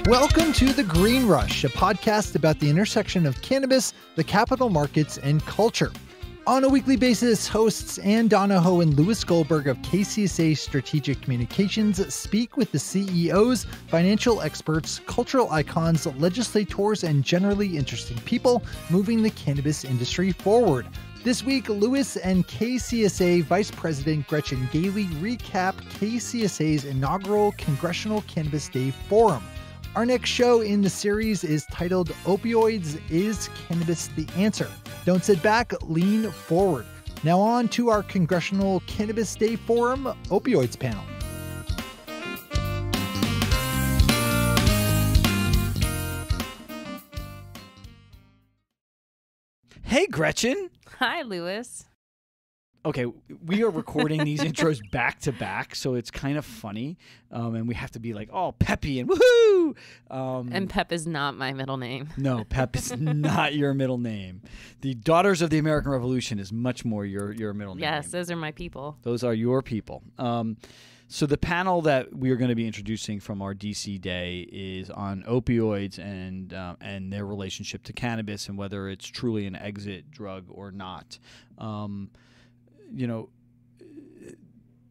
Welcome to The Green Rush, a podcast about the intersection of cannabis, the capital markets, and culture. On a weekly basis, hosts Ann Donahoe and Louis Goldberg of KCSA Strategic Communications speak with the CEOs, financial experts, cultural icons, legislators, and generally interesting people moving the cannabis industry forward. This week, Louis and KCSA Vice President Gretchen Gailey recap KCSA's inaugural Congressional Cannabis Day Forum. Our next show in the series is titled Opioids, Is Cannabis the Answer? Don't sit back, lean forward. Now on to our Congressional Cannabis Day Forum Opioids panel. Hey, Gretchen. Hi, Louis. Okay, we are recording these intros back to back, so it's kind of funny, and we have to be like, oh, peppy and woohoo! And Pep is not my middle name. No, Pep is not your middle name. The Daughters of the American Revolution is much more your middle name. Yes, those are my people. Those are your people. So the panel that we are going to be introducing from our DC day is on opioids and their relationship to cannabis and whether it's truly an exit drug or not. You know,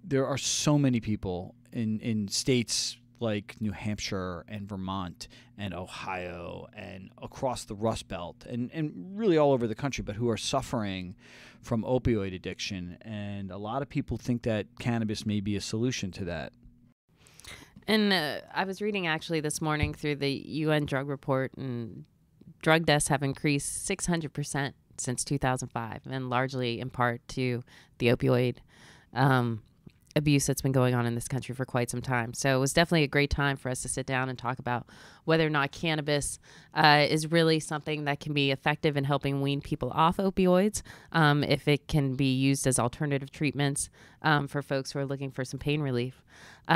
there are so many people in states like New Hampshire and Vermont and Ohio and across the Rust Belt and really all over the country, but who are suffering from opioid addiction. And a lot of people think that cannabis may be a solution to that. And I was reading actually this morning through the UN drug report, and drug deaths have increased 600% since 2005, and largely in part to the opioid abuse that's been going on in this country for quite some time. So it was definitely a great time for us to sit down and talk about whether or not cannabis is really something that can be effective in helping wean people off opioids, if it can be used as alternative treatments for folks who are looking for some pain relief.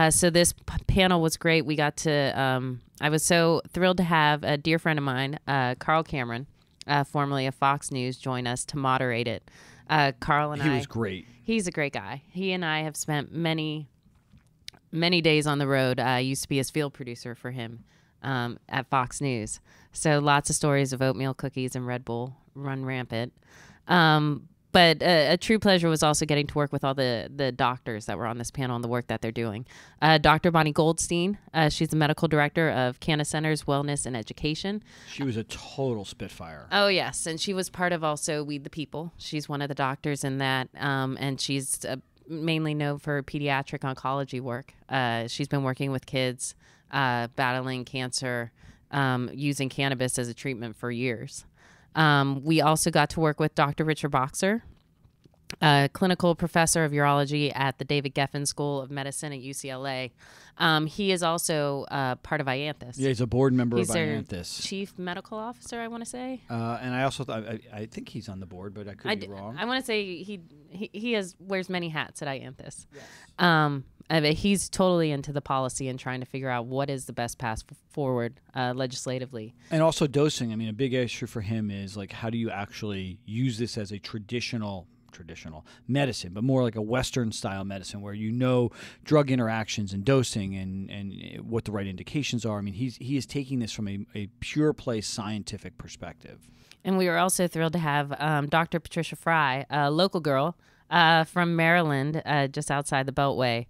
So this panel was great. We got to, I was so thrilled to have a dear friend of mine, Carl Cameron, formerly of Fox News, join us to moderate it. Carl and He was great. He's a great guy. He and I have spent many days on the road. I used to be his field producer for him at Fox News. So lots of stories of oatmeal cookies and Red Bull run rampant. But a true pleasure was also getting to work with all the doctors that were on this panel and the work that they're doing. Dr. Bonni Goldstein, she's the medical director of Canna-Centers, Wellness and Education. She was a total spitfire. Oh, yes. And she was part of also We the People. She's one of the doctors in that. And she's mainly known for pediatric oncology work. She's been working with kids battling cancer, using cannabis as a treatment for years. We also got to work with Dr. Richard Boxer, clinical professor of urology at the David Geffen School of Medicine at UCLA. He is also part of Ianthus. Yeah, he's a board member of Ianthus. Ianthus. Chief medical officer, I want to say. And I also I think he's on the board, but I could be wrong. I want to say he wears many hats at Ianthus. Yes. He's totally into the policy and trying to figure out what is the best path forward legislatively. And also dosing. I mean, a big issue for him is like, how do you actually use this as a traditional medicine, but more like a Western style medicine where you know drug interactions and dosing and what the right indications are. I mean, he is taking this from a pure play scientific perspective. And we were also thrilled to have Dr. Patricia Frye, a local girl from Maryland, just outside the Beltway,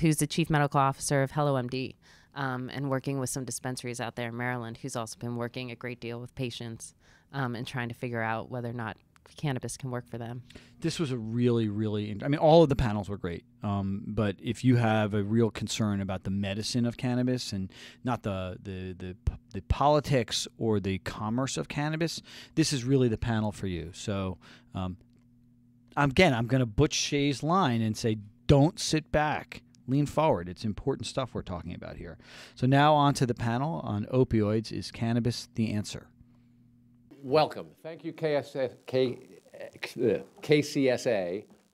who's the Chief Medical Officer of HelloMD, and working with some dispensaries out there in Maryland, who's also been working a great deal with patients and trying to figure out whether or not cannabis can work for them. This was a really, I mean, all of the panels were great, but if you have a real concern about the medicine of cannabis and not the politics or the commerce of cannabis, this is really the panel for you. So I'm going to butch Shay's line and say, don't sit back. Lean forward. It's important stuff we're talking about here. So now on to the panel on opioids. Is cannabis the answer? Welcome. Thank you, KCSA,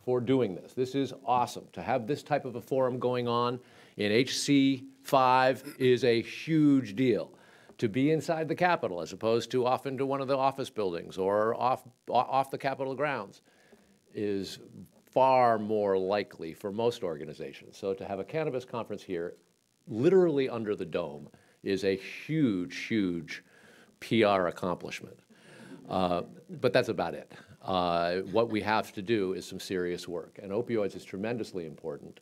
for doing this. This is awesome. To have this type of a forum going on in HC5 is a huge deal. To be inside the Capitol as opposed to off into one of the office buildings or off the Capitol grounds is far more likely for most organizations. So to have a cannabis conference here, literally under the dome, is a huge, huge PR accomplishment. But that's about it. What we have to do is some serious work, and opioids is tremendously important.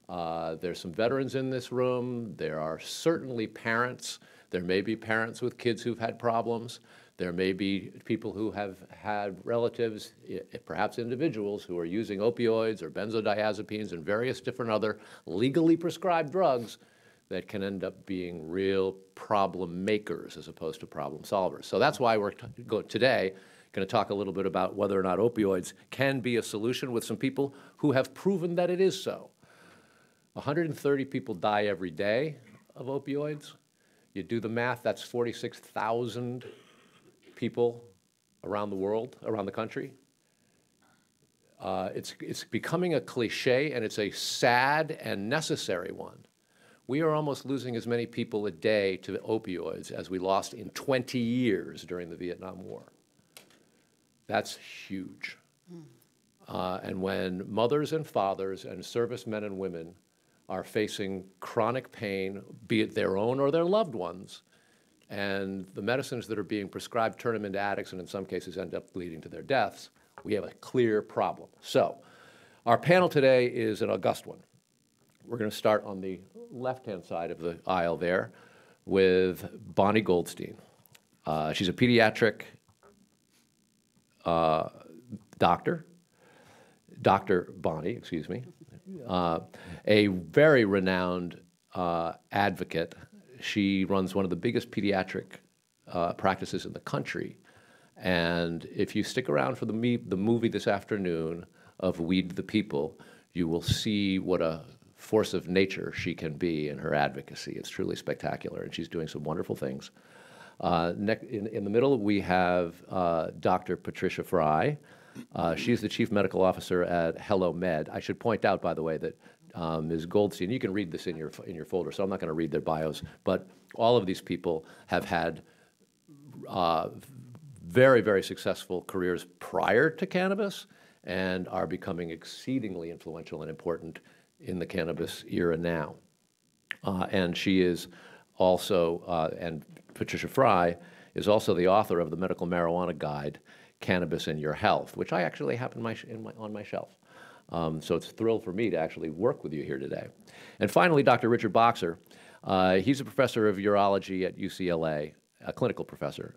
There's some veterans in this room. There are certainly parents. There may be parents with kids who've had problems. There may be people who have had relatives, perhaps individuals, who are using opioids or benzodiazepines and various different other legally prescribed drugs that can end up being real problem makers as opposed to problem solvers. So that's why we're today going to talk a little bit about whether or not opioids can be a solution with some people who have proven that it is so. 130 people die every day of opioids. You do the math, that's 46,000 people around the world, around the country. It's becoming a cliche, and it's a sad and necessary one. We are almost losing as many people a day to opioids as we lost in 20 years during the Vietnam War. That's huge. And when mothers and fathers and servicemen and women are facing chronic pain, be it their own or their loved ones, and the medicines that are being prescribed turn them into addicts and in some cases end up leading to their deaths, we have a clear problem. So our panel today is an august one. We're going to start on the left-hand side of the aisle there with Bonni Goldstein. She's a pediatric Dr. Bonni, excuse me, a very renowned advocate. She runs one of the biggest pediatric practices in the country. And if you stick around for the movie this afternoon of Weed the People, you will see what a force of nature she can be in her advocacy. It's truly spectacular, and she's doing some wonderful things. In the middle, we have Dr. Patricia Frye. She's the Chief Medical Officer at HelloMed. I should point out, by the way, that Ms. Goldstein, you can read this in your folder, so I'm not going to read their bios, but all of these people have had very, very successful careers prior to cannabis and are becoming exceedingly influential and important in the cannabis era now. And she is also, and Patricia Frye is also the author of the Medical Marijuana Guide, Cannabis and Your Health, which I actually have on my shelf. So it's a thrill for me to actually work with you here today. And finally, Dr. Richard Boxer. He's a professor of urology at UCLA, a clinical professor,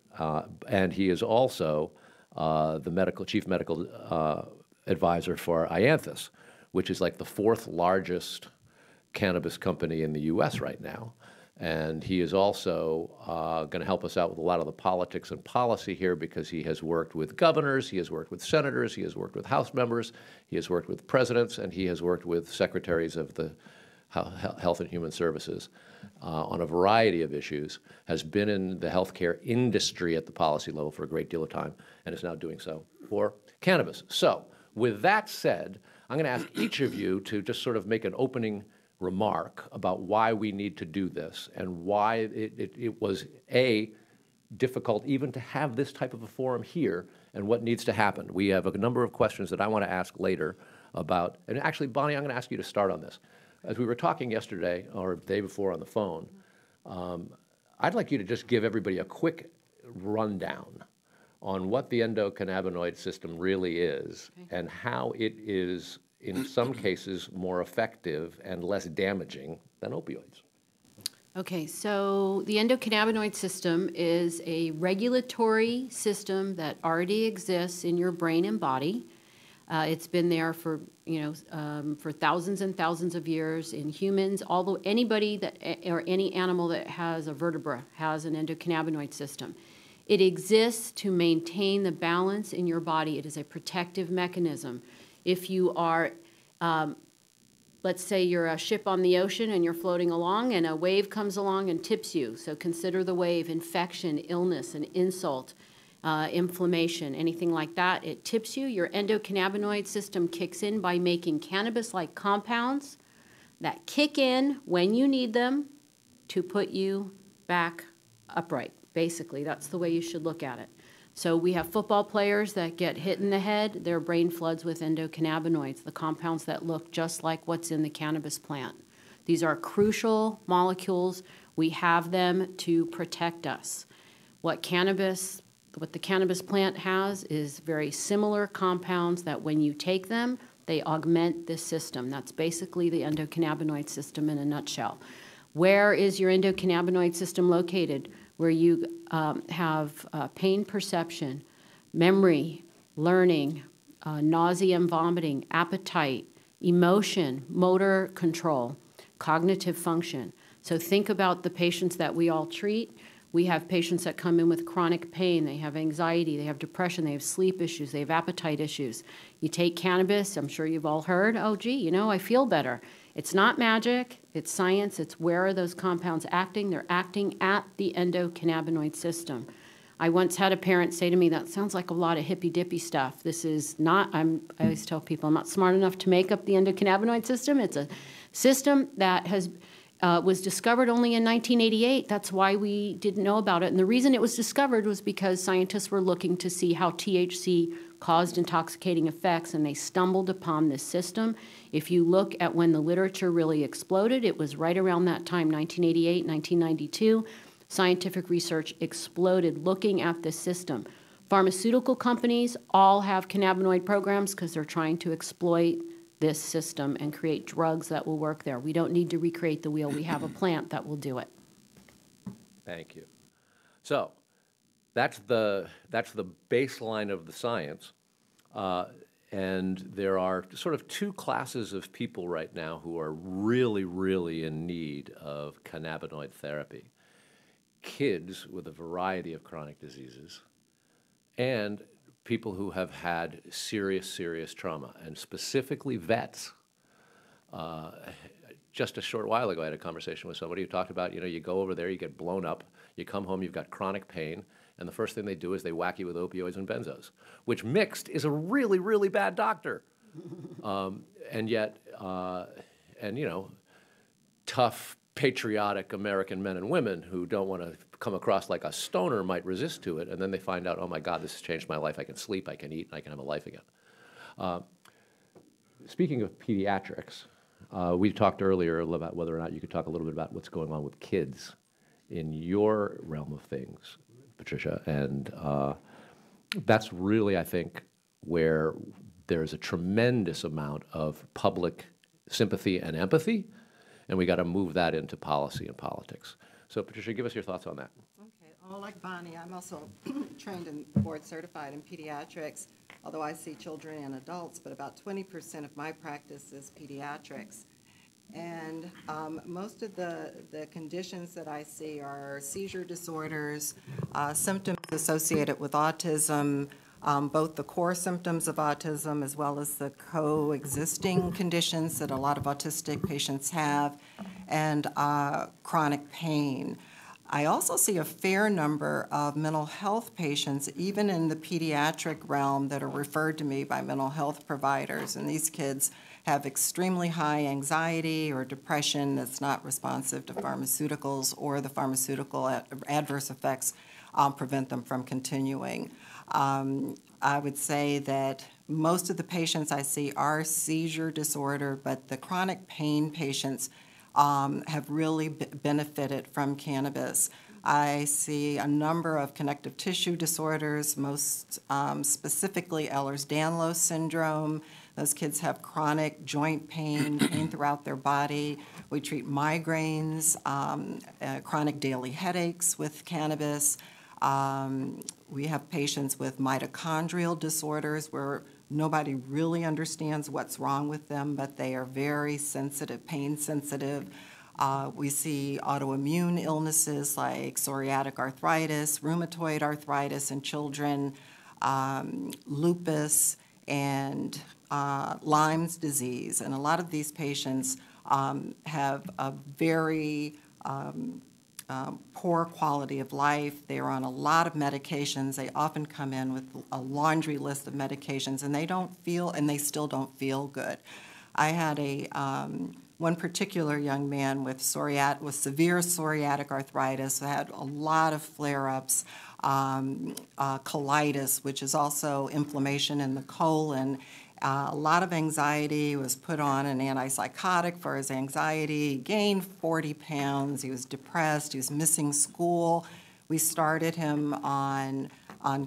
and he is also the chief medical advisor for Ianthus, which is like the 4th largest cannabis company in the U.S. right now. And he is also going to help us out with a lot of the politics and policy here because he has worked with governors, he has worked with senators, he has worked with House members, he has worked with presidents, and he has worked with secretaries of the Health and Human Services on a variety of issues, has been in the healthcare industry at the policy level for a great deal of time, and is now doing so for cannabis. So with that said, I'm going to ask each of you to just sort of make an opening remark about why we need to do this and why it was, difficult even to have this type of a forum here and what needs to happen. We have a number of questions that I want to ask later about, and actually, Bonni, I'm going to ask you to start on this. As we were talking yesterday or the day before on the phone, I'd like you to just give everybody a quick rundown on what the endocannabinoid system really is and how it is in some cases more effective and less damaging than opioids. Okay, so the endocannabinoid system is a regulatory system that already exists in your brain and body. It's been there for for thousands and thousands of years in humans. Although anybody that or any animal that has a vertebra has an endocannabinoid system. It exists to maintain the balance in your body. It is a protective mechanism. If you are, let's say you're a ship on the ocean and you're floating along and a wave comes along and tips you. So consider the wave infection, illness, an insult, inflammation, anything like that. It tips you. Your endocannabinoid system kicks in by making cannabis-like compounds that kick in when you need them to put you back upright. Basically, that's the way you should look at it. So we have football players that get hit in the head, their brain floods with endocannabinoids, the compounds that look just like what's in the cannabis plant. These are crucial molecules We have them to protect us. What the cannabis plant has is very similar compounds that when you take them, they augment this system. That's basically the endocannabinoid system in a nutshell. Where is your endocannabinoid system located? Where you have pain perception, memory, learning, nausea and vomiting, appetite, emotion, motor control, cognitive function. So think about the patients that we all treat. We have patients that come in with chronic pain. They have anxiety, they have depression, they have sleep issues, they have appetite issues. You take cannabis, I'm sure you've all heard, oh, gee, I feel better. It's not magic, it's science, it's where are those compounds acting? They're acting at the endocannabinoid system. I once had a parent say to me, that sounds like a lot of hippy-dippy stuff. This is not, I always tell people, I'm not smart enough to make up the endocannabinoid system. It's a system that was discovered only in 1988. That's why we didn't know about it. And the reason it was discovered was because scientists were looking to see how THC caused intoxicating effects, and they stumbled upon this system. If you look at when the literature really exploded, it was right around that time, 1988, 1992. Scientific research exploded looking at this system. Pharmaceutical companies all have cannabinoid programs because they're trying to exploit this system and create drugs that will work there. We don't need to recreate the wheel. We have a plant that will do it. Thank you. So that's the baseline of the science. And there are sort of two classes of people right now who are really, really in need of cannabinoid therapy. Kids with a variety of chronic diseases and people who have had serious, serious trauma, and specifically vets. Just a short while ago, I had a conversation with somebody who talked about, you go over there, you get blown up, you come home, you've got chronic pain, and the first thing they do is they whack you with opioids and benzos, which mixed is a really, really bad doctor. And yet, tough, patriotic American men and women who don't want to come across like a stoner might resist to it, and then they find out, oh my God, this has changed my life. I can sleep, I can eat, and I can have a life again. Speaking of pediatrics, we talked earlier about whether or not you could talk a little bit about what's going on with kids in your realm of things, Patricia, and that's really, I think, where there's a tremendous amount of public sympathy and empathy, and we got to move that into policy and politics. So, Patricia, give us your thoughts on that. Okay. Well, like Bonni, I'm also trained and board certified in pediatrics, although I see children and adults, but about 20% of my practice is pediatrics. And most of the conditions that I see are seizure disorders, symptoms associated with autism, both the core symptoms of autism as well as the coexisting conditions that a lot of autistic patients have, and chronic pain. I also see a fair number of mental health patients, even in the pediatric realm, that are referred to me by mental health providers. And these kids have extremely high anxiety or depression that's not responsive to pharmaceuticals, or the pharmaceutical adverse effects prevent them from continuing. I would say that most of the patients I see are seizure disorder, but the chronic pain patients have really benefited from cannabis. I see a number of connective tissue disorders, most specifically Ehlers-Danlos syndrome. Those kids have chronic joint pain throughout their body. We treat migraines, chronic daily headaches with cannabis. We have patients with mitochondrial disorders where nobody really understands what's wrong with them, but they are very sensitive, pain sensitive. We see autoimmune illnesses like psoriatic arthritis, rheumatoid arthritis in children, lupus, and Lyme's disease. And a lot of these patients have a very poor quality of life. They are on a lot of medications. They often come in with a laundry list of medications, and they don't feel, and they still don't feel good. I had one particular young man with severe psoriatic arthritis, had a lot of flare-ups, colitis, which is also inflammation in the colon, A lot of anxiety. He was put on an antipsychotic for his anxiety. He gained 40 pounds. He was depressed. He was missing school. We started him on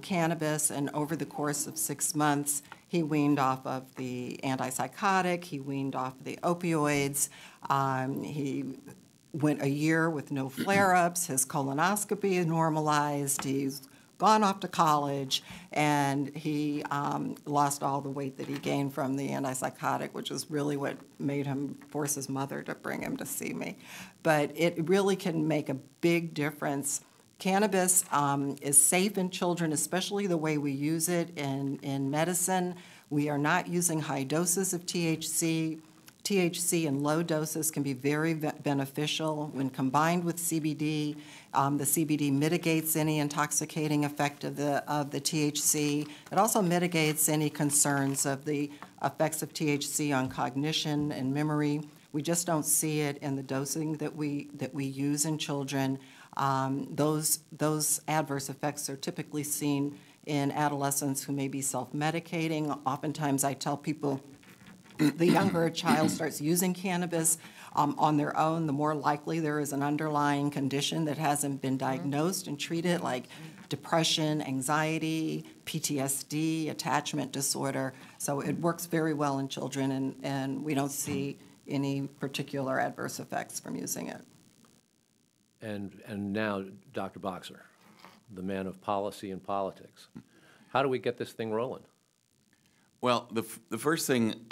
cannabis, and over the course of 6 months, he weaned off of the antipsychotic. He weaned off of the opioids. He went a year with no flare-ups. His colonoscopy normalized. He's gone off to college, and he lost all the weight that he gained from the antipsychotic, which is really what made him force his mother to bring him to see me. But it really can make a big difference. Cannabis is safe in children, especially the way we use it in medicine. We are not using high doses of THC. THC in low doses can be very beneficial when combined with CBD. The CBD mitigates any intoxicating effect of the THC. It also mitigates any concerns of the effects of THC on cognition and memory. We just don't see it in the dosing that we use in children. Those adverse effects are typically seen in adolescents who may be self-medicating. Oftentimes I tell people the younger a child starts using cannabis on their own, the more likely there is an underlying condition that hasn't been diagnosed and treated, like depression, anxiety, PTSD, attachment disorder. So it works very well in children, and we don't see any particular adverse effects from using it. And now, Dr. Boxer, the man of policy and politics. How do we get this thing rolling? Well, the first thing,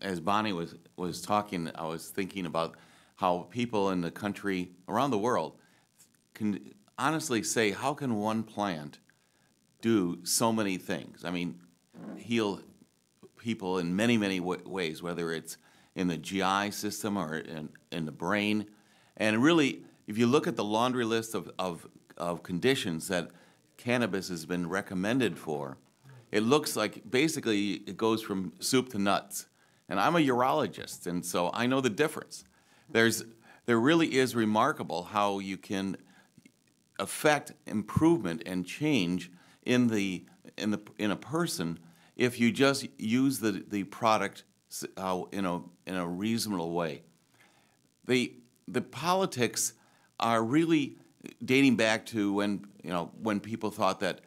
as Bonni was talking, I was thinking about how people in the country, around the world, can honestly say, how can one plant do so many things? I mean, heal people in many, many ways, whether it's in the GI system or in the brain. And really, if you look at the laundry list of conditions that cannabis has been recommended for, it looks like basically it goes from soup to nuts. And I'm a urologist, and so I know the difference. There really is remarkable how you can affect improvement and change in a person if you just use the product in a reasonable way. The politics are really dating back to when people thought that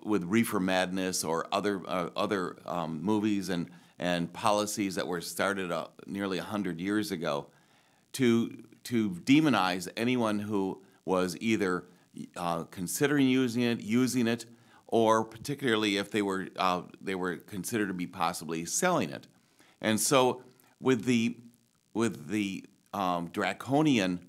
with Reefer Madness or other movies and policies that were started nearly 100 years ago, to demonize anyone who was either considering using it, or particularly if they were considered to be possibly selling it. And so with the draconian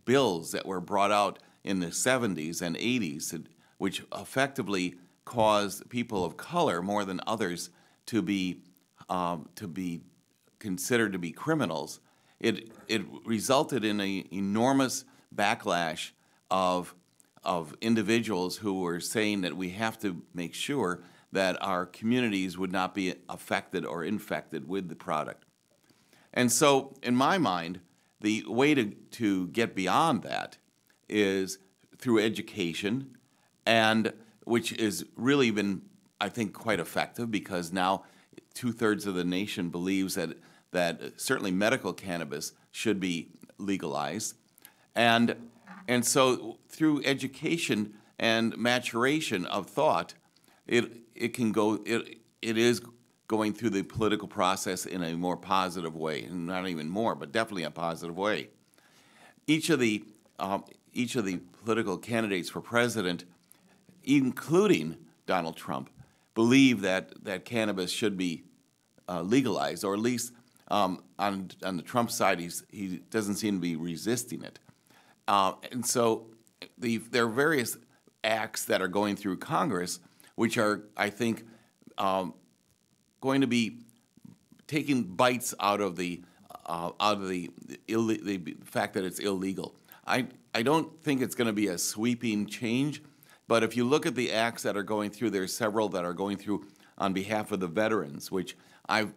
bills that were brought out in the 70s and 80s, which effectively caused people of color more than others to be considered to be criminals, it resulted in an enormous backlash of individuals who were saying that we have to make sure that our communities would not be affected or infected with the product. And so, in my mind, the way to get beyond that is through education, and which has really been, I think, quite effective, because now 2/3 of the nation believes that certainly medical cannabis should be legalized. And so through education and maturation of thought, it is going through the political process in a more positive way, and not even more, but definitely a positive way. Each of the political candidates for president, including Donald Trump, believe that cannabis should be legalized, or at least on the Trump side, he doesn't seem to be resisting it. And so there are various acts that are going through Congress, which are, I think, going to be taking bites out of the fact that it's illegal. I don't think it's going to be a sweeping change, but if you look at the acts that are going through, there's several that are going through on behalf of the veterans, which I've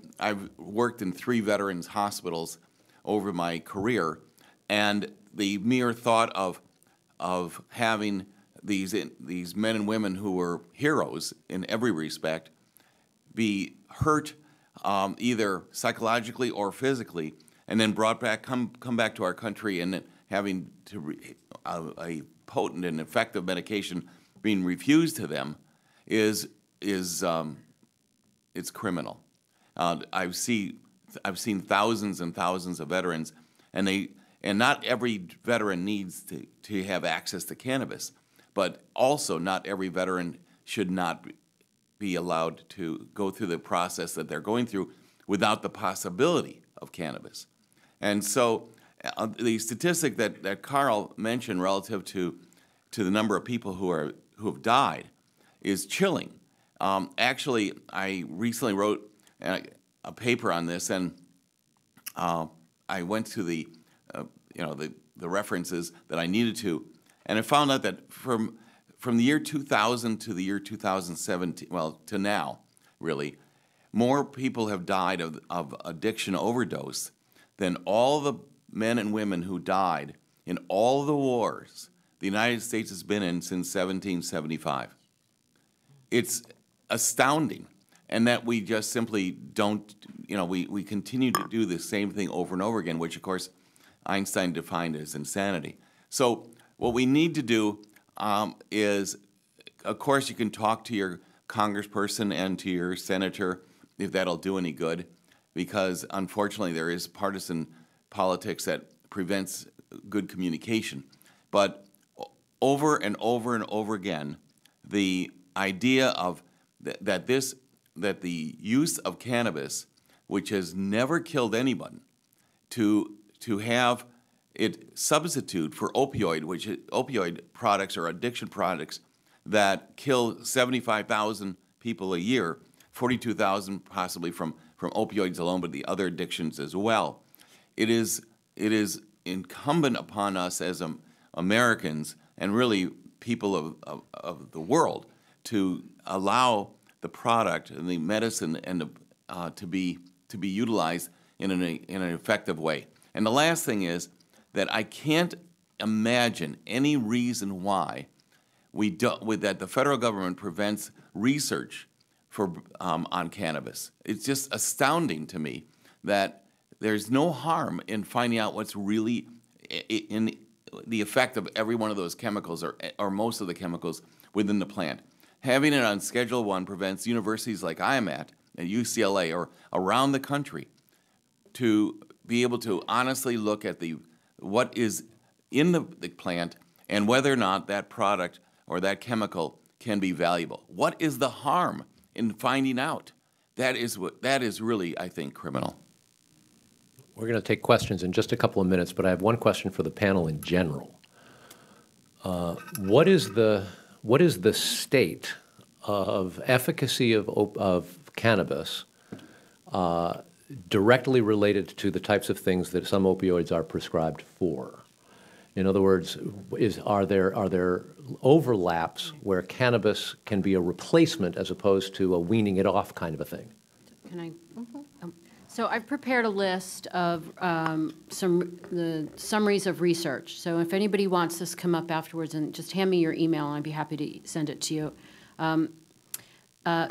worked in 3 veterans hospitals over my career, and the mere thought of having these men and women who were heroes in every respect be hurt either psychologically or physically, and then brought back, come back to our country, and then having to a potent and effective medication being refused to them is it's criminal. I've seen thousands and thousands of veterans, and not every veteran needs to have access to cannabis, but also not every veteran should not be allowed to go through the process that they're going through without the possibility of cannabis. And so the statistic that Carl mentioned relative to the number of people who have died is chilling. Actually, I recently wrote a paper on this, and I went to the references that I needed to, and I found out that from the year 2000 to the year 2017, well, to now, really, more people have died of addiction overdose than all the men and women who died in all the wars the United States has been in since 1775. It's astounding, and that we just simply don't, we continue to do the same thing over and over again, which, of course, Einstein defined as insanity. So what we need to do is, of course, you can talk to your congressperson and to your senator if that'll do any good, because unfortunately there is partisan politics that prevents good communication. But over and over and over again, the idea of that the use of cannabis, which has never killed anyone, to have it substitute for opioid products or addiction products that kill 75,000 people a year, 42,000 possibly from opioids alone, but the other addictions as well. It is incumbent upon us as Americans and really people of the world to allow the product and the medicine and to be utilized in an effective way. And the last thing is that I can't imagine any reason why that the federal government prevents research on cannabis. It's just astounding to me that there's no harm in finding out what's really in the effect of every one of those chemicals or most of the chemicals within the plant. Having it on Schedule I prevents universities like I am at UCLA or around the country to be able to honestly look at what is in the plant and whether or not that product or that chemical can be valuable. What is the harm in finding out? That is really, I think, criminal. We're going to take questions in just a couple of minutes, but I have one question for the panel in general. What is the state of efficacy of cannabis directly related to the types of things that some opioids are prescribed for? In other words, are there overlaps where cannabis can be a replacement as opposed to a weaning it off kind of a thing? Can I? So I've prepared a list of the summaries of research. So if anybody wants this, come up afterwards and just hand me your email, and I'd be happy to send it to you.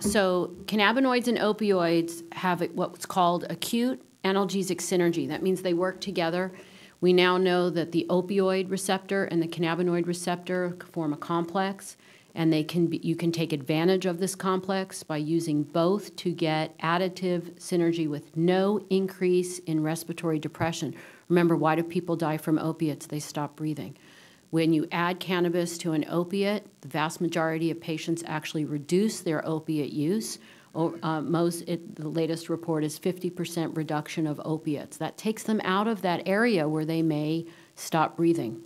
So cannabinoids and opioids have what's called acute analgesic synergy. That means they work together. We now know that the opioid receptor and the cannabinoid receptor form a complex, and you can take advantage of this complex by using both to get additive synergy with no increase in respiratory depression. Remember, why do people die from opiates? They stop breathing. When you add cannabis to an opiate, the vast majority of patients actually reduce their opiate use. The latest report is 50% reduction of opiates. That takes them out of that area where they may stop breathing.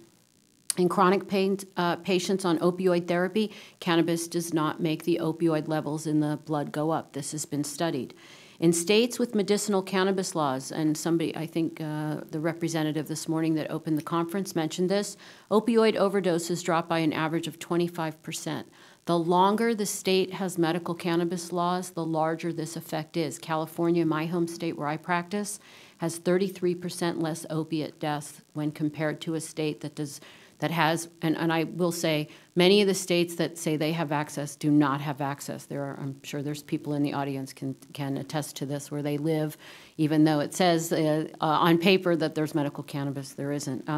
In chronic pain patients on opioid therapy, cannabis does not make the opioid levels in the blood go up. This has been studied. In states with medicinal cannabis laws, and somebody, I think the representative this morning that opened the conference mentioned this, opioid overdoses drop by an average of 25%. The longer the state has medical cannabis laws, the larger this effect is. California, my home state where I practice, has 33% less opiate deaths when compared to a state that that has, and I will say, many of the states that say they have access do not have access. I'm sure there's people in the audience can attest to this, where they live, even though it says on paper that there's medical cannabis, there isn't.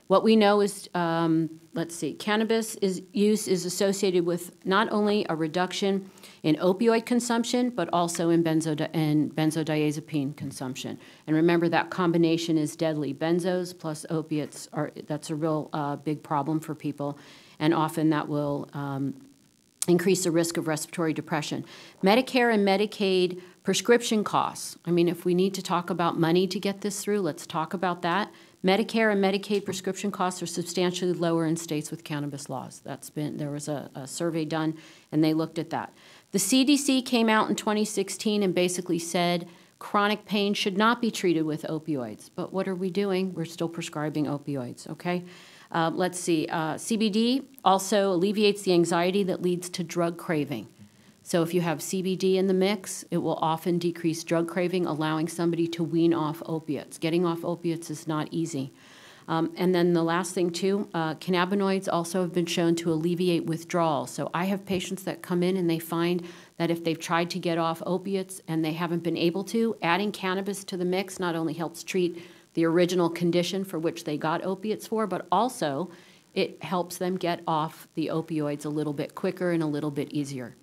What we know is, let's see, cannabis use is associated with not only a reduction in opioid consumption, but also in benzodiazepine consumption. And remember, that combination is deadly. Benzos plus opiates, that's a real big problem for people, and often that will increase the risk of respiratory depression. Medicare and Medicaid prescription costs. I mean, if we need to talk about money to get this through, let's talk about that. Medicare and Medicaid prescription costs are substantially lower in states with cannabis laws. There was a survey done, and they looked at that. The CDC came out in 2016 and basically said chronic pain should not be treated with opioids. But what are we doing? We're still prescribing opioids, okay? Let's see. CBD also alleviates the anxiety that leads to drug craving. So if you have CBD in the mix, it will often decrease drug craving, allowing somebody to wean off opiates. Getting off opiates is not easy. And then the last thing, too, cannabinoids also have been shown to alleviate withdrawal. So I have patients that come in and they find that if they've tried to get off opiates and they haven't been able to, adding cannabis to the mix not only helps treat the original condition for which they got opiates for, but also it helps them get off the opioids a little bit quicker and a little bit easier.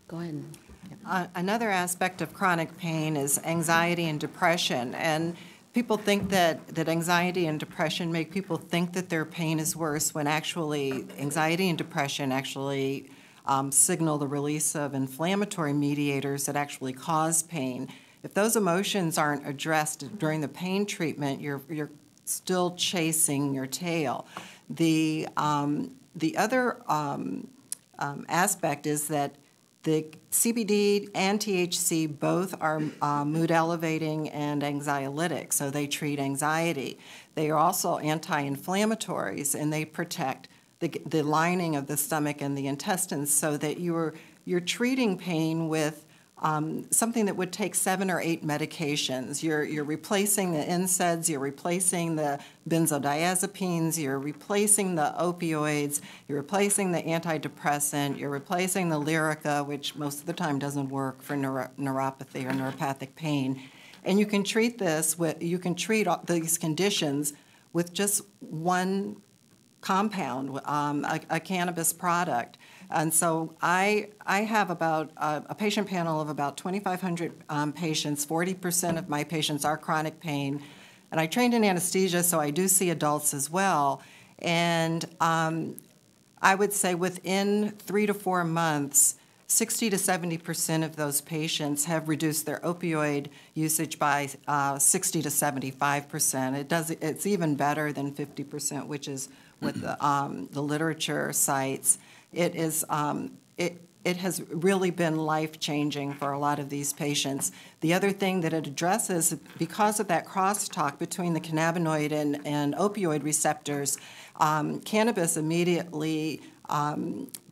Go ahead. Another aspect of chronic pain is anxiety and depression. And people think that anxiety and depression make people think that their pain is worse, when actually anxiety and depression actually signal the release of inflammatory mediators that actually cause pain. If those emotions aren't addressed during the pain treatment, you're still chasing your tail. The other aspect is that the CBD and THC both are mood elevating and anxiolytic, so they treat anxiety. They are also anti-inflammatories, and they protect the lining of the stomach and the intestines, so that you're treating pain with something that would take 7 or 8 medications. You're replacing the NSAIDs, you're replacing the benzodiazepines, you're replacing the opioids, you're replacing the antidepressant, you're replacing the Lyrica, which most of the time doesn't work for neuropathy or neuropathic pain. And you can treat these conditions with just one compound, a cannabis product. And so I have about a patient panel of about 2,500 patients. 40% of my patients are chronic pain. And I trained in anesthesia, so I do see adults as well. And I would say within 3 to 4 months, 60 to 70% of those patients have reduced their opioid usage by 60 to 75%. It's even better than 50%, which is what the literature cites. It has really been life-changing for a lot of these patients. The other thing that it addresses, because of that crosstalk between the cannabinoid and opioid receptors, cannabis immediately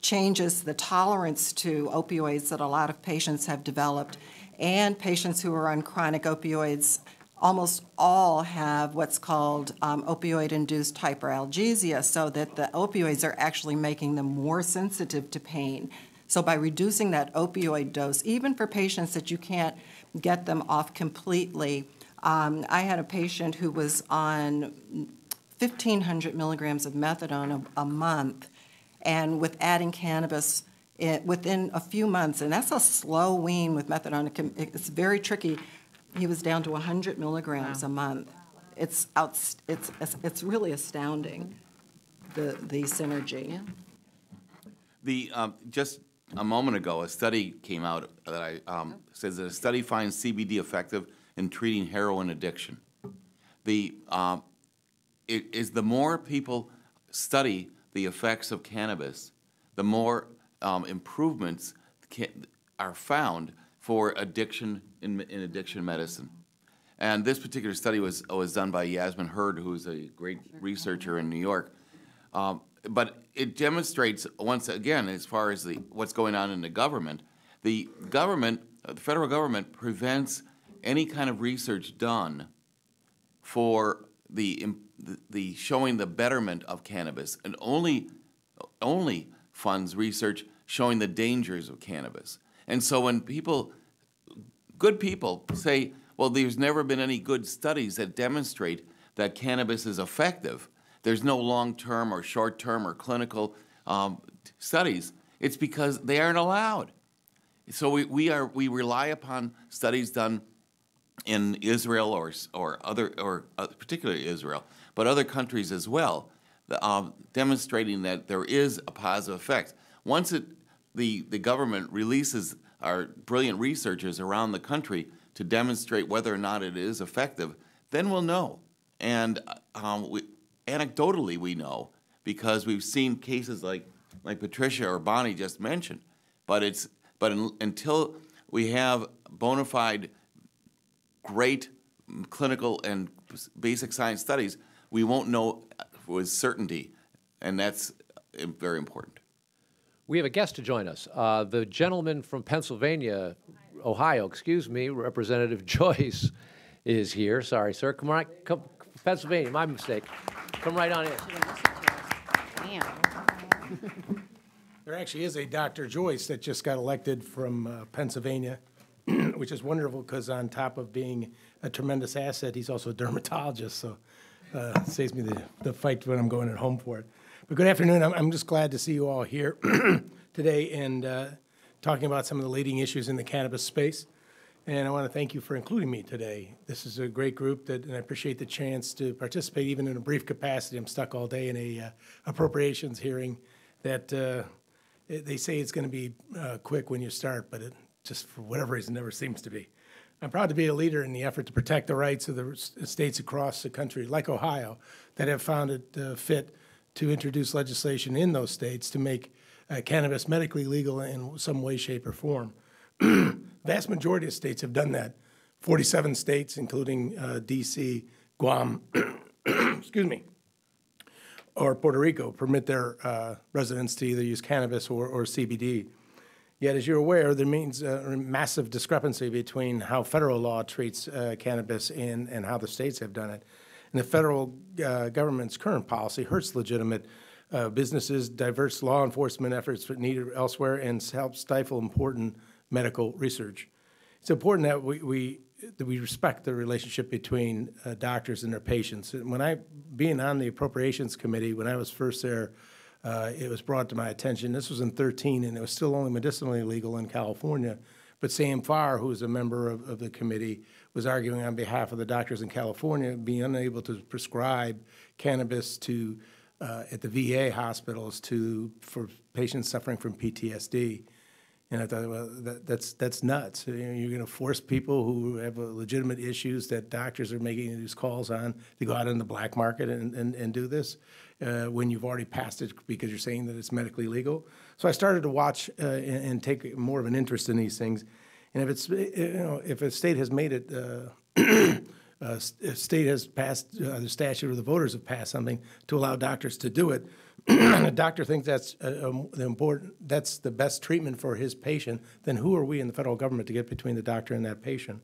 changes the tolerance to opioids that a lot of patients have developed. And patients who are on chronic opioids almost all have what's called opioid-induced hyperalgesia, so that the opioids are actually making them more sensitive to pain. So by reducing that opioid dose, even for patients that you can't get them off completely, I had a patient who was on 1,500 milligrams of methadone a month, and with adding cannabis within a few months, and that's a slow wean with methadone. It's very tricky. He was down to 100 milligrams a month. It's really astounding, the synergy. Yeah. Just a moment ago, a study came out that says that a study finds CBD effective in treating heroin addiction. The more people study the effects of cannabis, the more improvements are found for addiction in addiction medicine. And this particular study was done by Yasmin Hurd, who's a great researcher in New York. But it demonstrates, once again, as far as what's going on in the government, the federal government prevents any kind of research done for the showing the betterment of cannabis, and only funds research showing the dangers of cannabis. And so when good people say, well, there's never been any good studies that demonstrate that cannabis is effective, there's no long-term or short-term or clinical studies, it's because they aren't allowed. So we rely upon studies done in Israel or particularly Israel, but other countries as well, demonstrating that there is a positive effect. Once the government releases our brilliant researchers around the country to demonstrate whether or not it is effective, then we'll know. And anecdotally, we know because we've seen cases like Patricia or Bonni just mentioned. But until we have bona fide, great clinical and basic science studies, we won't know with certainty, and that's very important. We have a guest to join us. The gentleman from Pennsylvania, Ohio, excuse me, Representative Joyce is here. Sorry, sir. Come right, come, Pennsylvania, my mistake. Come right on in. There actually is a Dr. Joyce that just got elected from Pennsylvania, which is wonderful because on top of being a tremendous asset, he's also a dermatologist, so it saves me the fight when I'm going at home for it. But good afternoon. I'm just glad to see you all here today and talking about some of the leading issues in the cannabis space. And I want to thank you for including me today. This is a great group, and I appreciate the chance to participate even in a brief capacity. I'm stuck all day in a appropriations hearing that they say it's going to be quick when you start, but it just for whatever reason never seems to be. I'm proud to be a leader in the effort to protect the rights of the states across the country, like Ohio, that have found it fit to introduce legislation in those states to make cannabis medically legal in some way, shape, or form. Vast majority of states have done that. 47 states, including D.C., Guam, excuse me, or Puerto Rico, permit their residents to either use cannabis or CBD. Yet, as you're aware, there means a massive discrepancy between how federal law treats cannabis and how the states have done it. And the federal government's current policy hurts legitimate businesses, diverse law enforcement efforts needed elsewhere, and helps stifle important medical research. It's important that we respect the relationship between doctors and their patients. And being on the Appropriations Committee, when I was first there, it was brought to my attention. This was in 2013, and it was still only medicinally legal in California. But Sam Farr, who was a member of the committee, was arguing on behalf of the doctors in California being unable to prescribe cannabis to at the VA hospitals for patients suffering from PTSD. And I thought, well, that's nuts. You're going to force people who have legitimate issues that doctors are making these calls on to go out in the black market and do this when you've already passed it because you're saying that it's medically legal. So I started to watch and take more of an interest in these things. And if a state has made it, a state has passed the statute or the voters have passed something to allow doctors to do it, and a doctor thinks that's that's the best treatment for his patient, then who are we in the federal government to get between the doctor and that patient?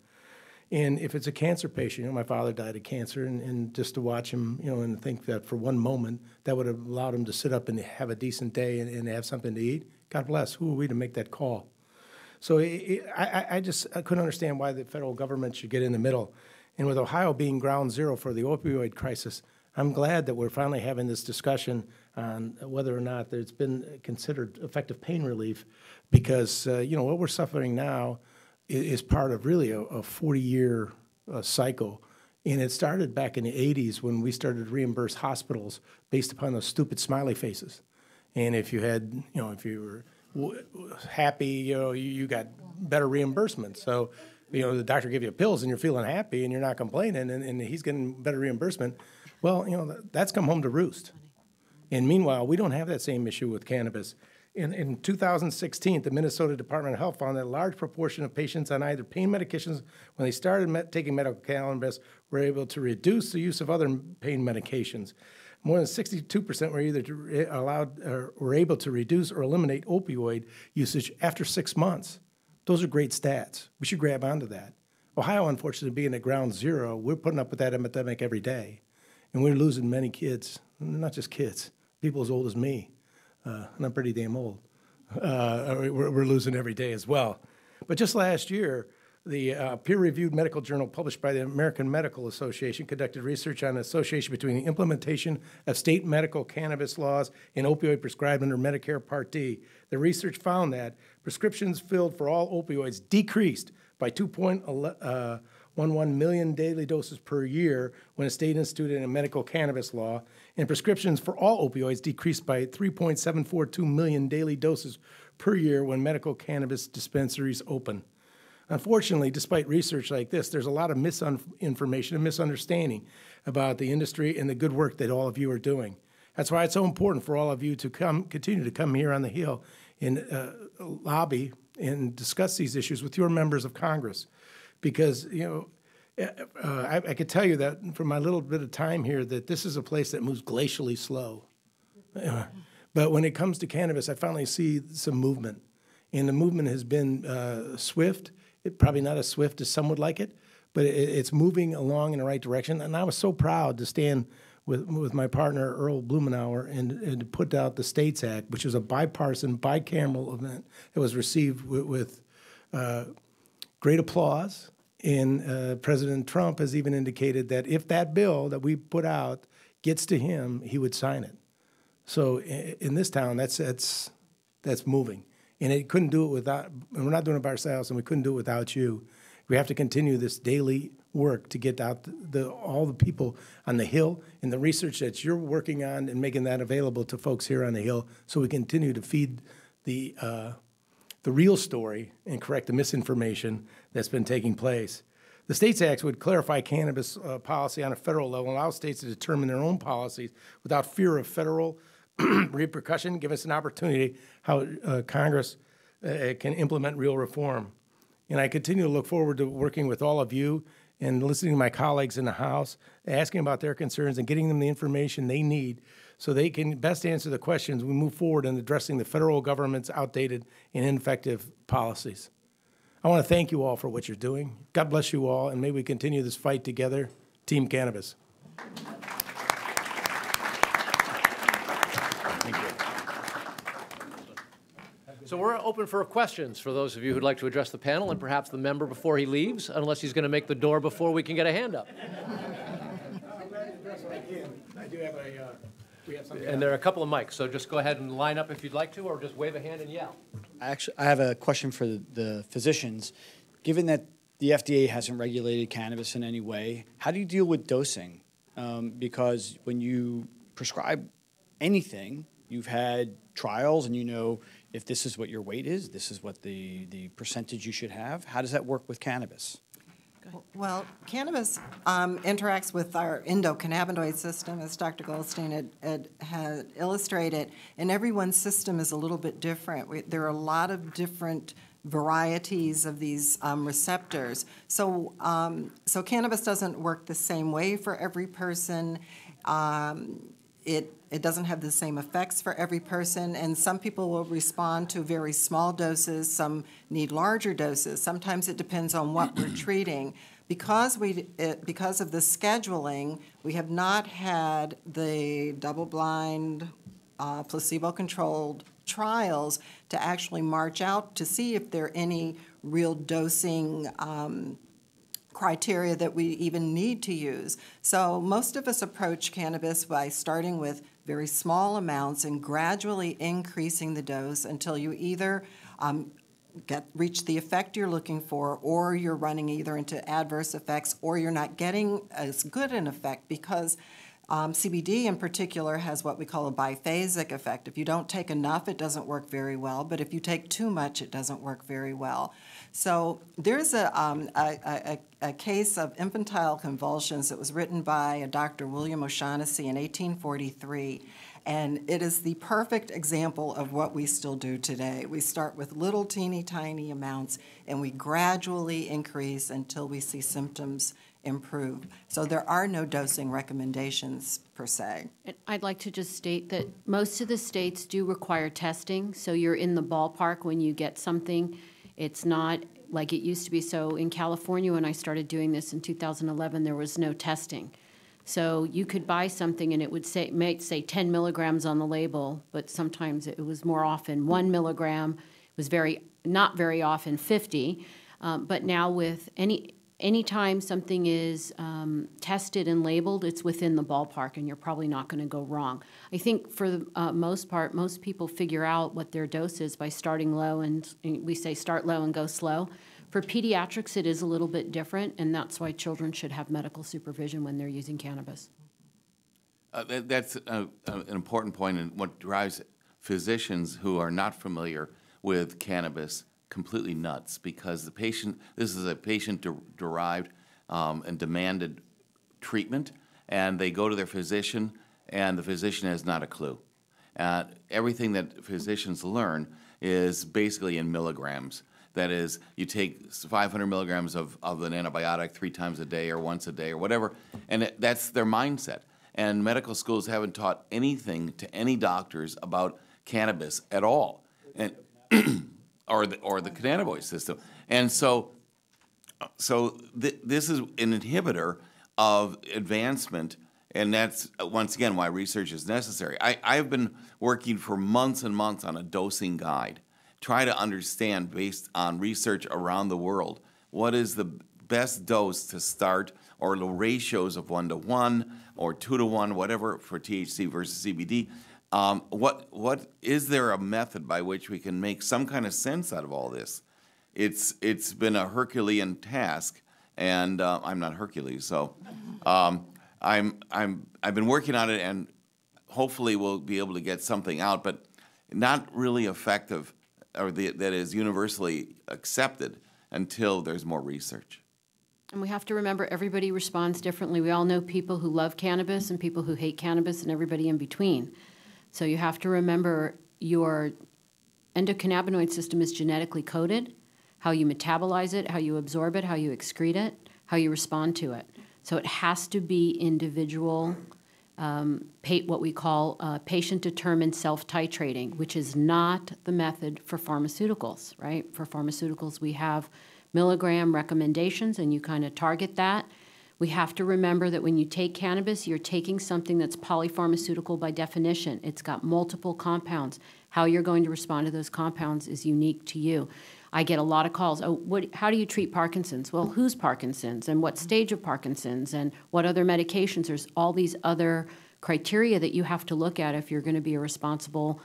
And if it's a cancer patient, my father died of cancer, and just to watch him, and think that for one moment that would have allowed him to sit up and have a decent day and have something to eat, God bless, who are we to make that call? So I couldn't understand why the federal government should get in the middle. And with Ohio being ground zero for the opioid crisis, I'm glad that we're finally having this discussion on whether or not it's been considered effective pain relief, because what we're suffering now is part of really a 40-year cycle. And it started back in the 80s when we started to reimburse hospitals based upon those stupid smiley faces. And if you had, if you were happy, you got better reimbursement. So, the doctor gave you pills and you're feeling happy and you're not complaining and he's getting better reimbursement. Well, that's come home to roost. And meanwhile, we don't have that same issue with cannabis. In 2016, the Minnesota Department of Health found that a large proportion of patients on either pain medications, when they started taking medical cannabis, were able to reduce the use of other pain medications. More than 62% were either allowed or were able to reduce or eliminate opioid usage after 6 months. Those are great stats. We should grab onto that. Ohio, unfortunately, being at ground zero, we're putting up with that epidemic every day. And we're losing many kids, not just kids, people as old as me, and I'm pretty damn old. We're losing every day as well. But just last year, the peer-reviewed medical journal published by the American Medical Association conducted research on the association between the implementation of state medical cannabis laws and opioid prescribed under Medicare Part D. The research found that prescriptions filled for all opioids decreased by 2.11 million daily doses per year when a state instituted a medical cannabis law, and prescriptions for all opioids decreased by 3.742 million daily doses per year when medical cannabis dispensaries open. Unfortunately, despite research like this, there's a lot of misinformation and misunderstanding about the industry and the good work that all of you are doing. That's why it's so important for all of you to continue to come here on the Hill and lobby and discuss these issues with your members of Congress. Because, I could tell you that from my little bit of time here that this is a place that moves glacially slow. But when it comes to cannabis, I finally see some movement. And the movement has been swift. Probably not as swift as some would like it, but it's moving along in the right direction. And I was so proud to stand with my partner, Earl Blumenauer, and put out the States Act, which is a bipartisan, bicameral event that was received with great applause. And President Trump has even indicated that if that bill that we put out gets to him, he would sign it. So in this town, that's moving. And it couldn't do it without, and we're not doing it by ourselves, and we couldn't do it without you. We have to continue this daily work to get out all the people on the Hill and the research that you're working on and making that available to folks here on the Hill so we continue to feed the real story and correct the misinformation that's been taking place. The States Act would clarify cannabis policy on a federal level and allow states to determine their own policies without fear of federal repercussion, give us an opportunity how Congress can implement real reform. And I continue to look forward to working with all of you and listening to my colleagues in the House, asking about their concerns and getting them the information they need so they can best answer the questions we move forward in addressing the federal government's outdated and ineffective policies. I want to thank you all for what you're doing. God bless you all, and may we continue this fight together. Team Cannabis. So we're open for questions for those of you who'd like to address the panel and perhaps the member before he leaves, unless he's going to make the door before we can get a hand up. I do have we have something. And there are a couple of mics, so just go ahead and line up if you'd like to, or just wave a hand and yell. Actually, I have a question for the physicians. Given that the FDA hasn't regulated cannabis in any way, how do you deal with dosing? Because when you prescribe anything, you've had trials and you know if this is what your weight is, this is what the percentage you should have. How does that work with cannabis? Well, cannabis interacts with our endocannabinoid system, as Dr. Goldstein had illustrated, and everyone's system is a little bit different. There are a lot of different varieties of these receptors. So cannabis doesn't work the same way for every person. It doesn't have the same effects for every person, and some people will respond to very small doses, some need larger doses. Sometimes it depends on what we're treating. Because of the scheduling, we have not had the double-blind, placebo-controlled trials to actually march out to see if there are any real dosing criteria that we even need to use. So most of us approach cannabis by starting with very small amounts and gradually increasing the dose until you either reach the effect you're looking for, or you're running either into adverse effects, or you're not getting as good an effect because CBD in particular has what we call a biphasic effect. If you don't take enough, it doesn't work very well, but if you take too much, it doesn't work very well. So there's a case of infantile convulsions that was written by a Dr. William O'Shaughnessy in 1843, and it is the perfect example of what we still do today. We start with little teeny tiny amounts, and we gradually increase until we see symptoms improve. So there are no dosing recommendations per se. I'd like to just state that most of the states do require testing, so you're in the ballpark when you get something. It's not like it used to be. So in California, when I started doing this in 2011, there was no testing. So you could buy something and it would say, might say 10 milligrams on the label, but sometimes it was more often 1 milligram. It was not very often 50. But now with anytime something is tested and labeled, it's within the ballpark, and you're probably not going to go wrong. I think for the most part, most people figure out what their dose is by starting low, and we say start low and go slow. For pediatrics, it is a little bit different, and that's why children should have medical supervision when they're using cannabis. That's an important point, and what drives physicians who are not familiar with cannabis completely nuts, because this is a patient-derived and demanded treatment, and they go to their physician, and the physician has not a clue. Everything that physicians learn is basically in milligrams. That is, you take 500 milligrams of an antibiotic 3 times a day or once a day or whatever, and that's their mindset. And medical schools haven't taught anything to any doctors about cannabis at all, and or the cannabinoid system. And so this is an inhibitor of advancement, and that's, once again, why research is necessary. I've been working for months and months on a dosing guide, try to understand, based on research around the world, what is the best dose to start, or the ratios of 1-to-1 or 2-to-1, whatever, for THC versus CBD. What is there a method by which we can make some kind of sense out of all this? It's been a Herculean task, and I'm not Hercules, so I've been working on it, and hopefully we'll be able to get something out, but not really effective, or that is universally accepted until there's more research. And we have to remember everybody responds differently. We all know people who love cannabis and people who hate cannabis and everybody in between. So you have to remember your endocannabinoid system is genetically coded, how you metabolize it, how you absorb it, how you excrete it, how you respond to it. So it has to be individual, what we call patient-determined self-titrating, which is not the method for pharmaceuticals, right? For pharmaceuticals, we have milligram recommendations, and you kind of target that. We have to remember that when you take cannabis, you're taking something that's polypharmaceutical by definition. It's got multiple compounds. How you're going to respond to those compounds is unique to you. I get a lot of calls. Oh, how do you treat Parkinson's? Well, who's Parkinson's, and what stage of Parkinson's, and what other medications? There's all these other criteria that you have to look at if you're going to be a responsible,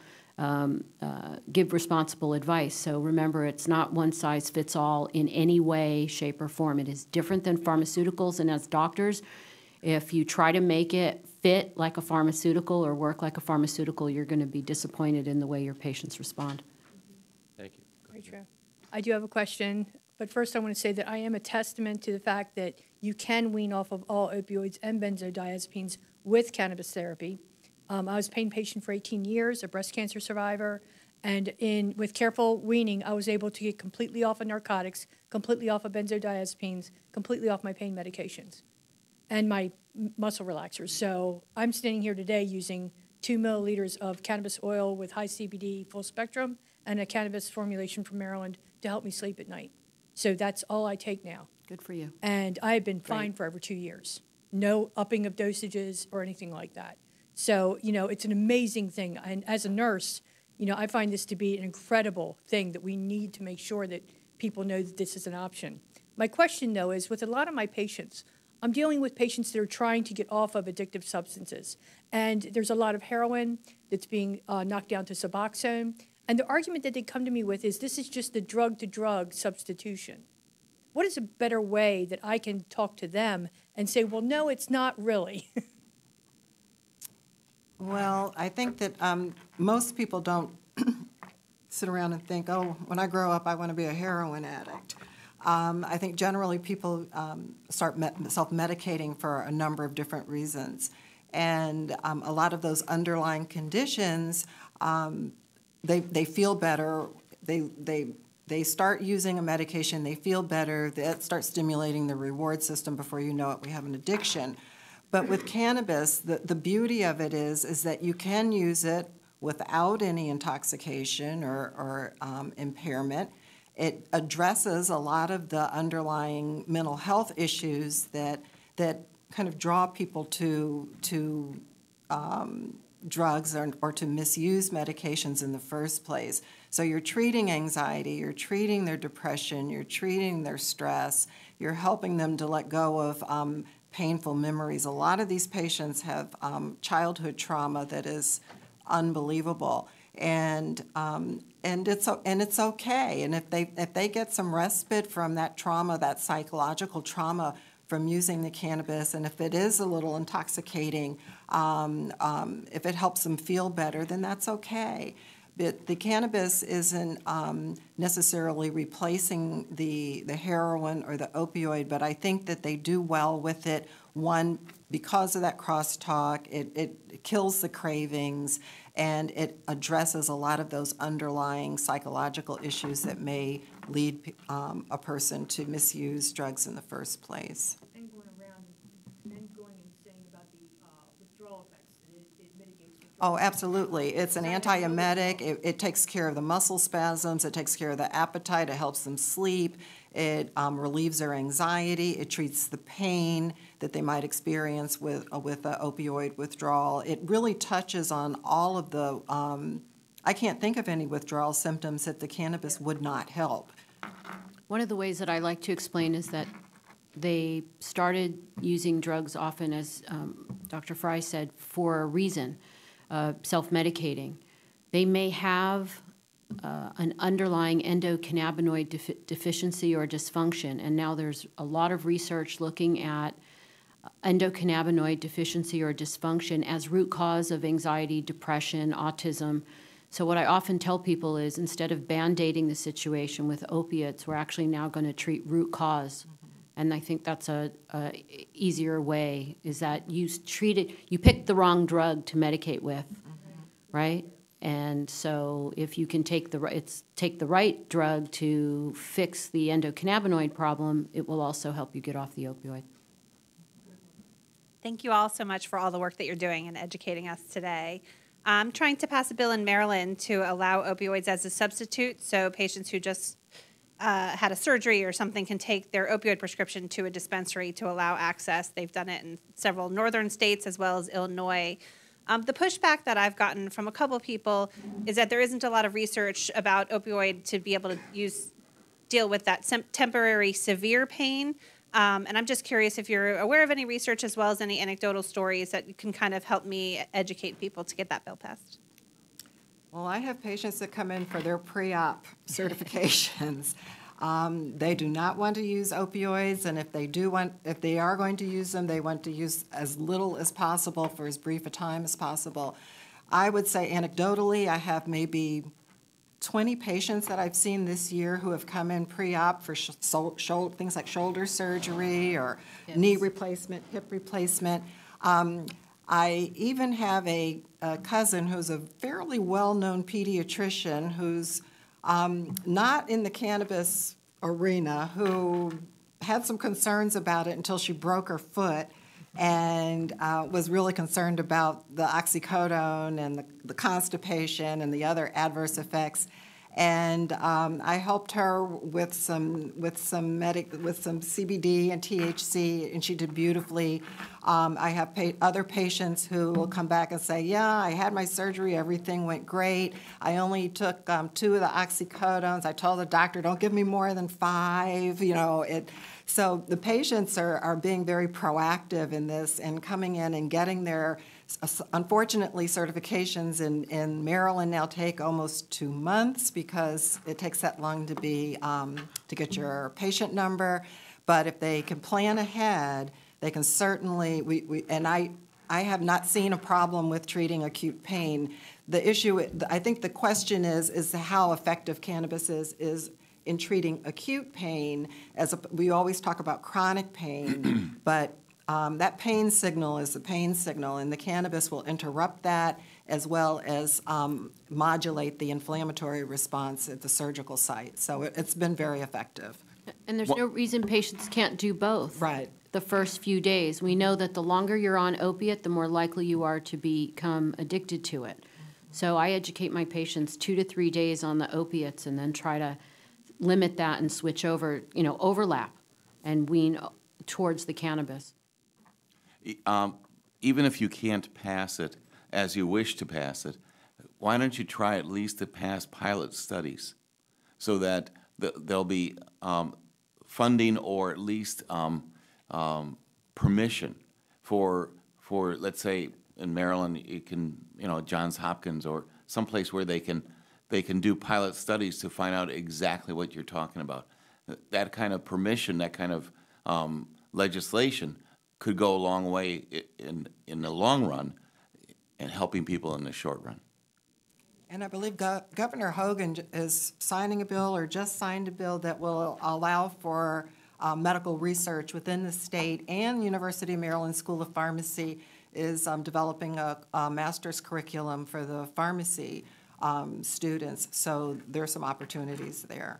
give responsible advice. So remember, it's not one size fits all in any way, shape, or form. It is different than pharmaceuticals, and as doctors, if you try to make it fit like a pharmaceutical or work like a pharmaceutical, you're going to be disappointed in the way your patients respond. Thank you. Very true. I do have a question, but first I want to say that I am a testament to the fact that you can wean off of all opioids and benzodiazepines with cannabis therapy. I was a pain patient for 18 years, a breast cancer survivor, and with careful weaning, I was able to get completely off of narcotics, completely off of benzodiazepines, completely off my pain medications, and my muscle relaxers. So I'm standing here today using 2 milliliters of cannabis oil with high CBD full spectrum and a cannabis formulation from Maryland to help me sleep at night. So that's all I take now. Good for you. And I've been fine for over 2 years. No upping of dosages or anything like that. So, you know, it's an amazing thing. And as a nurse, you know, I find this to be an incredible thing that we need to make sure that people know that this is an option. My question, though, is with a lot of my patients, I'm dealing with patients that are trying to get off of addictive substances. And there's a lot of heroin that's being knocked down to Suboxone. And the argument that they come to me with is this is just the drug-to-drug substitution. What is a better way that I can talk to them and say, well, no, it's not really? Well, I think that most people don't sit around and think, oh, when I grow up, I want to be a heroin addict. I think generally people start self-medicating for a number of different reasons. And a lot of those underlying conditions, they feel better. They start using a medication, they feel better, that starts stimulating the reward system. Before you know it, we have an addiction. But with cannabis, the beauty of it is that you can use it without any intoxication or impairment. It addresses a lot of the underlying mental health issues that kind of draw people to drugs or to misuse medications in the first place. So you're treating anxiety, you're treating their depression, you're treating their stress, you're helping them to let go of painful memories. A lot of these patients have childhood trauma that is unbelievable, and it's okay. And if they get some respite from that trauma, that psychological trauma from using the cannabis, and if it is a little intoxicating, if it helps them feel better, then that's okay. But the cannabis isn't necessarily replacing the heroin or the opioid, but I think that they do well with it. One, because of that crosstalk, it kills the cravings, and it addresses a lot of those underlying psychological issues that may lead a person to misuse drugs in the first place. And going around and then going and saying about the withdrawal effects, it mitigates withdrawal. Oh, absolutely. It's an antiemetic. It takes care of the muscle spasms. It takes care of the appetite. It helps them sleep. It relieves their anxiety. It treats the pain that they might experience with the opioid withdrawal. It really touches on all of the, I can't think of any withdrawal symptoms that the cannabis would not help. One of the ways that I like to explain is that they started using drugs often, as Dr. Frye said, for a reason, self-medicating. They may have an underlying endocannabinoid deficiency or dysfunction, and now there's a lot of research looking at endocannabinoid deficiency or dysfunction as root cause of anxiety, depression, autism. So what I often tell people is, instead of band-aiding the situation with opiates, we're actually now going to treat root cause. And I think that's a easier way, is that you picked the wrong drug to medicate with, right? And so if you can take the right drug to fix the endocannabinoid problem, it will also help you get off the opioid. Thank you all so much for all the work that you're doing and educating us today. I'm trying to pass a bill in Maryland to allow opioids as a substitute, so patients who just had a surgery or something can take their opioid prescription to a dispensary to allow access. They've done it in several northern states as well as Illinois. The pushback that I've gotten from a couple of people is that there isn't a lot of research about opioid to be able to deal with that temporary severe pain. And I'm just curious if you're aware of any research as well as any anecdotal stories that can kind of help me educate people to get that bill passed. Well, I have patients that come in for their pre-op certifications. They do not want to use opioids, and if they are going to use them, they want to use as little as possible for as brief a time as possible. I would say anecdotally, I have maybe 20 patients that I've seen this year who have come in pre-op for things like shoulder surgery or knee replacement, hip replacement. I even have a cousin who's a fairly well-known pediatrician who's not in the cannabis arena, who had some concerns about it until she broke her foot and was really concerned about the oxycodone and the constipation and the other adverse effects. And I helped her with some CBD and THC, and she did beautifully. I have other patients who will come back and say, "Yeah, I had my surgery, everything went great. I only took 2 of the oxycodones. I told the doctor, don't give me more than 5." So the patients are being very proactive in this and coming in and getting their. Unfortunately, certifications in Maryland now take almost 2 months because it takes that long to get your patient number. But if they can plan ahead, they can certainly. I have not seen a problem with treating acute pain. The issue, I think, the question is how effective cannabis is in treating acute pain. We always talk about chronic pain, but. That pain signal is the pain signal, and the cannabis will interrupt that as well as modulate the inflammatory response at the surgical site. So it's been very effective. And there's no reason patients can't do both. Right. The first few days. We know that the longer you're on opiate, the more likely you are to become addicted to it. So I educate my patients 2 to 3 days on the opiates and then try to limit that and switch over, overlap and wean towards the cannabis. even if you can't pass it as you wish to pass it, why don't you try at least to pass pilot studies so that there'll be funding or at least permission for let's say in Maryland, you can, Johns Hopkins or someplace where they can do pilot studies to find out exactly what you're talking about. That kind of permission, that kind of legislation could go a long way in the long run and helping people in the short run. And I believe Governor Hogan is signing a bill or just signed a bill that will allow for medical research within the state, and University of Maryland School of Pharmacy is developing a master's curriculum for the pharmacy students. So there's some opportunities there.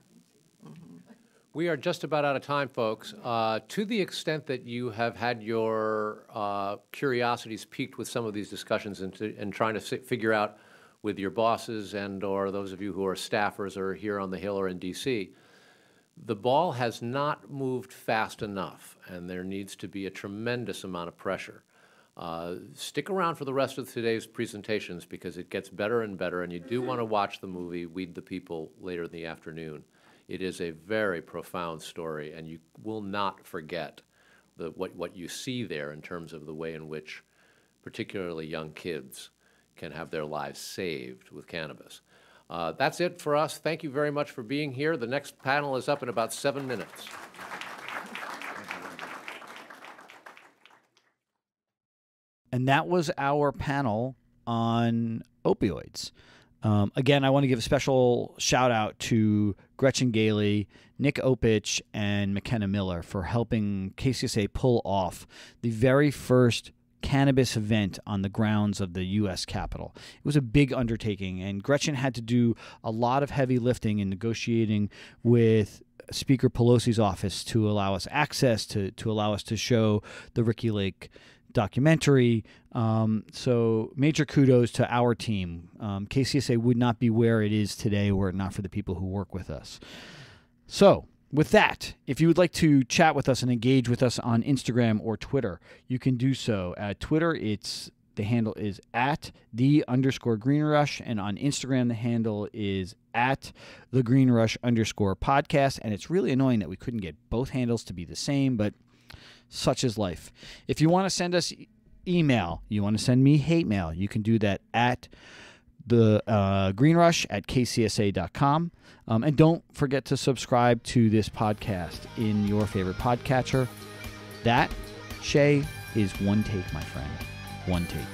We are just about out of time, folks. To the extent that you have had your curiosities piqued with some of these discussions and trying to figure out with your bosses and or those of you who are staffers or here on the Hill or in D.C., the ball has not moved fast enough, and there needs to be a tremendous amount of pressure. Stick around for the rest of today's presentations because it gets better and better, and you do want to watch the movie Weed the People later in the afternoon. It is a very profound story, and you will not forget what you see there in terms of the way in which particularly young kids can have their lives saved with cannabis. That's it for us. Thank you very much for being here. The next panel is up in about 7 minutes. And that was our panel on opioids. Again, I want to give a special shout out to Gretchen Gailey, Nick Opich, and McKenna Miller for helping KCSA pull off the very first cannabis event on the grounds of the U.S. Capitol. It was a big undertaking, and Gretchen had to do a lot of heavy lifting in negotiating with Speaker Pelosi's office to allow us access, to allow us to show the Ricky Lake documentary. So major kudos to our team. KCSA would not be where it is today were it not for the people who work with us. So with that, if you would like to chat with us and engage with us on Instagram or Twitter, you can do so. At Twitter, the handle is @the_greenrush, and on Instagram, the handle is @thegreenrush_podcast. And it's really annoying that we couldn't get both handles to be the same, but such is life. If you want to send us email, you want to send me hate mail, you can do that at the greenrush@kcsa.com. And don't forget to subscribe to this podcast in your favorite podcatcher. That, Shay, is one take, my friend. One take.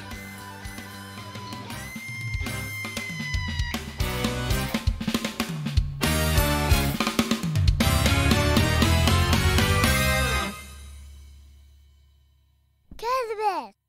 Cannabis!